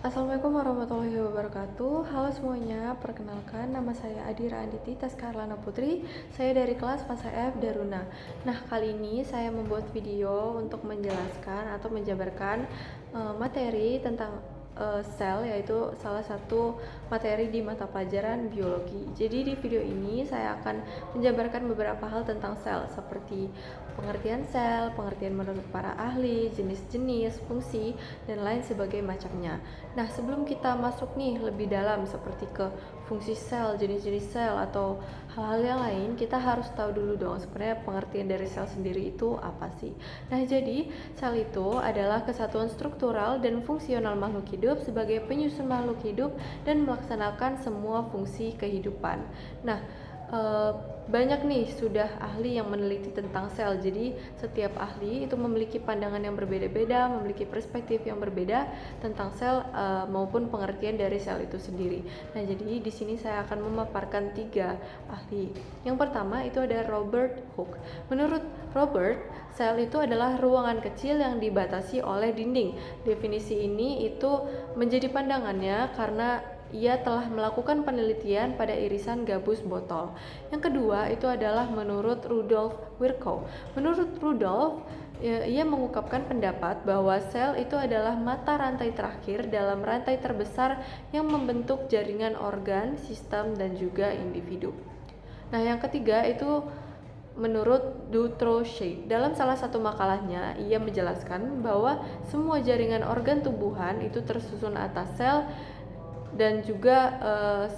Assalamualaikum warahmatullahi wabarakatuh. Halo semuanya, perkenalkan nama saya Adira Anditi Taskarlana Putri. Saya dari kelas Fasa F Daruna. Nah, kali ini saya membuat video untuk menjelaskan atau menjabarkan materi tentang sel, yaitu salah satu materi di mata pelajaran biologi. Jadi di video ini saya akan menjabarkan beberapa hal tentang sel, seperti pengertian sel, pengertian menurut para ahli, jenis-jenis, fungsi, dan lain sebagai macamnya. Nah, sebelum kita masuk nih lebih dalam seperti ke fungsi sel, jenis-jenis sel, atau hal-hal yang lain, kita harus tahu dulu dong sebenarnya pengertian dari sel sendiri itu apa sih. Nah, jadi sel itu adalah kesatuan struktural dan fungsional makhluk hidup sebagai penyusun makhluk hidup dan melaksanakan semua fungsi kehidupan. Nah, banyak nih sudah ahli yang meneliti tentang sel. Jadi setiap ahli itu memiliki pandangan yang berbeda-beda, memiliki perspektif yang berbeda tentang sel maupun pengertian dari sel itu sendiri. Nah, jadi di sini saya akan memaparkan 3 ahli. Yang pertama itu ada Robert Hooke. Menurut Robert, sel itu adalah ruangan kecil yang dibatasi oleh dinding. Definisi ini itu menjadi pandangannya karena ia telah melakukan penelitian pada irisan gabus botol. Yang kedua itu adalah menurut Rudolf Virchow. Menurut Rudolf, ia mengungkapkan pendapat bahwa sel itu adalah mata rantai terakhir dalam rantai terbesar yang membentuk jaringan organ, sistem, dan juga individu. Nah, yang ketiga itu menurut Dutrochet. Dalam salah satu makalahnya, ia menjelaskan bahwa semua jaringan organ tubuhan itu tersusun atas sel, dan juga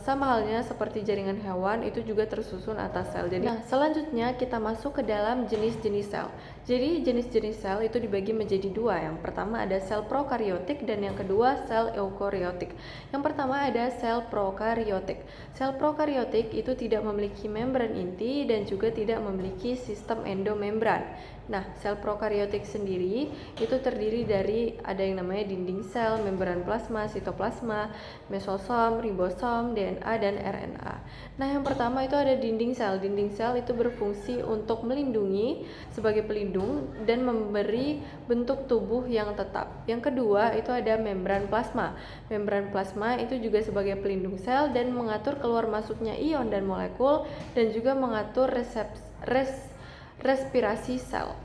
sama halnya seperti jaringan hewan itu juga tersusun atas sel. Jadi, nah, selanjutnya kita masuk ke dalam jenis-jenis sel. Jadi jenis-jenis sel itu dibagi menjadi 2. Yang pertama ada sel prokariotik dan yang kedua sel eukariotik. Yang pertama ada sel prokariotik. Sel prokariotik itu tidak memiliki membran inti dan juga tidak memiliki sistem endomembran. Nah, sel prokariotik sendiri itu terdiri dari ada yang namanya dinding sel, membran plasma, sitoplasma, mesosom, ribosom, DNA, dan RNA. Nah, yang pertama itu ada dinding sel. Dinding sel itu berfungsi untuk melindungi sebagai pelindung dan memberi bentuk tubuh yang tetap. Yang kedua itu ada membran plasma. Membran plasma itu juga sebagai pelindung sel dan mengatur keluar masuknya ion dan molekul dan juga mengatur respirasi sel.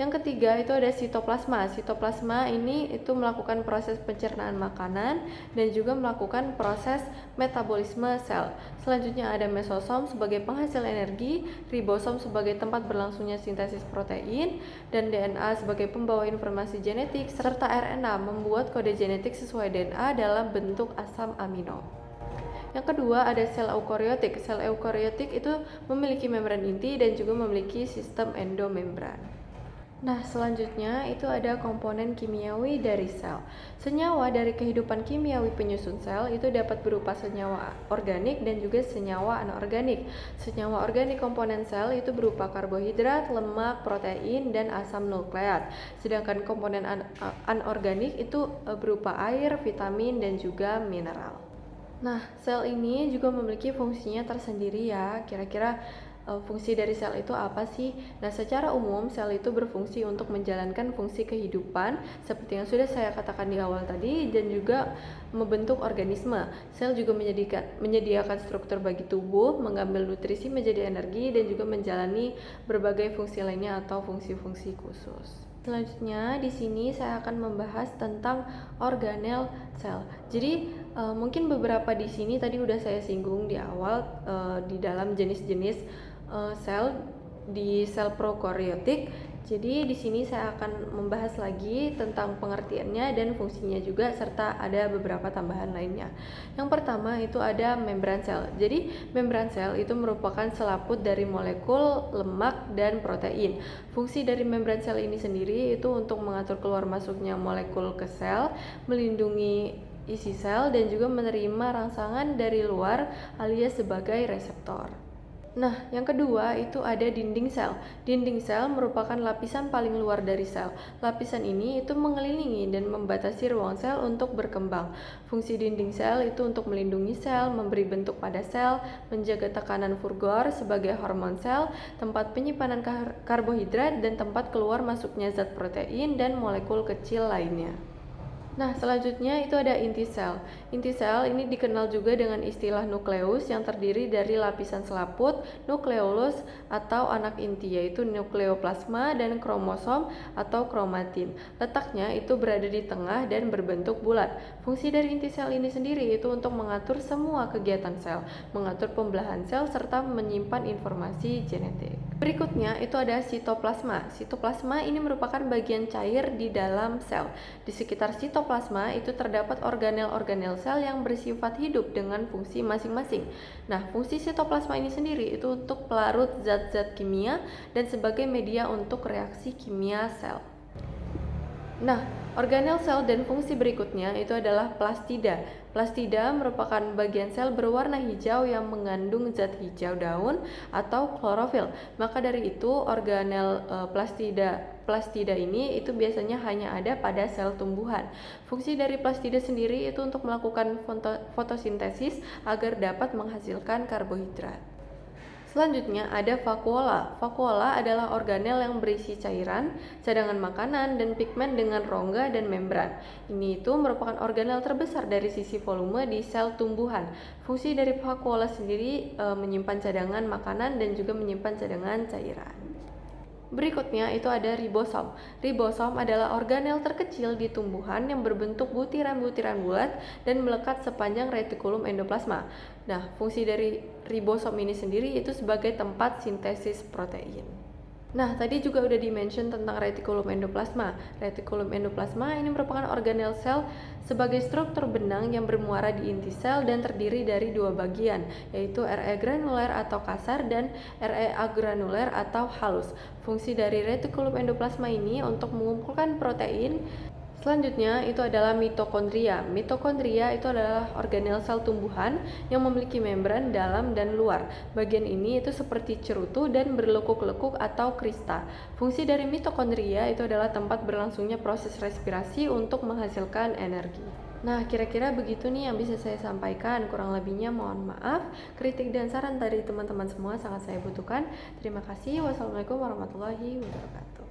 Yang ketiga itu ada sitoplasma. Sitoplasma ini itu melakukan proses pencernaan makanan dan juga melakukan proses metabolisme sel. Selanjutnya ada mesosom sebagai penghasil energi, ribosom sebagai tempat berlangsungnya sintesis protein, dan DNA sebagai pembawa informasi genetik, serta RNA membuat kode genetik sesuai DNA dalam bentuk asam amino. Yang kedua ada sel eukariotik. Sel eukariotik itu memiliki membran inti dan juga memiliki sistem endomembran. Nah, selanjutnya itu ada komponen kimiawi dari sel. Senyawa dari kehidupan kimiawi penyusun sel itu dapat berupa senyawa organik dan juga senyawa anorganik. Senyawa organik komponen sel itu berupa karbohidrat, lemak, protein, dan asam nukleat. Sedangkan komponen anorganik itu berupa air, vitamin, dan juga mineral. Nah, sel ini juga memiliki fungsinya tersendiri ya. Kira-kira fungsi dari sel itu apa sih? Nah, secara umum sel itu berfungsi untuk menjalankan fungsi kehidupan seperti yang sudah saya katakan di awal tadi dan juga membentuk organisme. Sel juga menyediakan struktur bagi tubuh, mengambil nutrisi menjadi energi dan juga menjalani berbagai fungsi lainnya atau fungsi-fungsi khusus. Selanjutnya di sini saya akan membahas tentang organel sel. Jadi mungkin beberapa di sini tadi udah saya singgung di awal di dalam jenis-jenis sel di sel prokaryotik. Jadi di sini saya akan membahas lagi tentang pengertiannya dan fungsinya juga serta ada beberapa tambahan lainnya. Yang pertama itu ada membran sel. Jadi membran sel itu merupakan selaput dari molekul lemak dan protein. Fungsi dari membran sel ini sendiri itu untuk mengatur keluar masuknya molekul ke sel, melindungi isi sel dan juga menerima rangsangan dari luar alias sebagai reseptor. Nah, yang kedua itu ada dinding sel. Dinding sel merupakan lapisan paling luar dari sel. Lapisan ini itu mengelilingi dan membatasi ruang sel untuk berkembang. Fungsi dinding sel itu untuk melindungi sel, memberi bentuk pada sel, menjaga tekanan Furgor sebagai hormon sel, tempat penyimpanan karbohidrat, dan tempat keluar masuknya zat protein dan molekul kecil lainnya. Nah, selanjutnya itu ada inti sel. Inti sel ini dikenal juga dengan istilah nukleus yang terdiri dari lapisan selaput, nukleolus atau anak inti, yaitu nukleoplasma dan kromosom atau kromatin. Letaknya itu berada di tengah dan berbentuk bulat. Fungsi dari inti sel ini sendiri itu untuk mengatur semua kegiatan sel, mengatur pembelahan sel serta menyimpan informasi genetik. Berikutnya itu ada sitoplasma. Sitoplasma ini merupakan bagian cair di dalam sel. Di sekitar sitoplasma itu terdapat organel-organel sel yang bersifat hidup dengan fungsi masing-masing. Nah, fungsi sitoplasma ini sendiri itu untuk pelarut zat-zat kimia dan sebagai media untuk reaksi kimia sel. Nah, organel sel dan fungsi berikutnya itu adalah plastida. Plastida merupakan bagian sel berwarna hijau yang mengandung zat hijau daun atau klorofil. Maka dari itu, organel plastida ini itu biasanya hanya ada pada sel tumbuhan. Fungsi dari plastida sendiri itu untuk melakukan fotosintesis agar dapat menghasilkan karbohidrat. Selanjutnya ada vakuola. Vakuola adalah organel yang berisi cairan, cadangan makanan, dan pigmen dengan rongga dan membran. Ini itu merupakan organel terbesar dari sisi volume di sel tumbuhan. Fungsi dari vakuola sendiri menyimpan cadangan makanan dan juga menyimpan cadangan cairan. Berikutnya itu ada ribosom. Ribosom adalah organel terkecil di tumbuhan yang berbentuk butiran-butiran bulat dan melekat sepanjang retikulum endoplasma. Nah, fungsi dari ribosom ini sendiri itu sebagai tempat sintesis protein. Nah, tadi juga udah di-mention tentang retikulum endoplasma. Retikulum endoplasma ini merupakan organel sel sebagai struktur benang yang bermuara di inti sel dan terdiri dari dua bagian, yaitu RE granuler atau kasar dan RE agranuler atau halus. Fungsi dari retikulum endoplasma ini untuk mengumpulkan protein. Selanjutnya itu adalah mitokondria. Mitokondria itu adalah organel sel tumbuhan yang memiliki membran dalam dan luar. Bagian ini itu seperti cerutu dan berlekuk-lekuk atau krista. Fungsi dari mitokondria itu adalah tempat berlangsungnya proses respirasi untuk menghasilkan energi. Nah, kira-kira begitu nih yang bisa saya sampaikan. Kurang lebihnya mohon maaf. Kritik dan saran dari teman-teman semua sangat saya butuhkan. Terima kasih. Wassalamualaikum warahmatullahi wabarakatuh.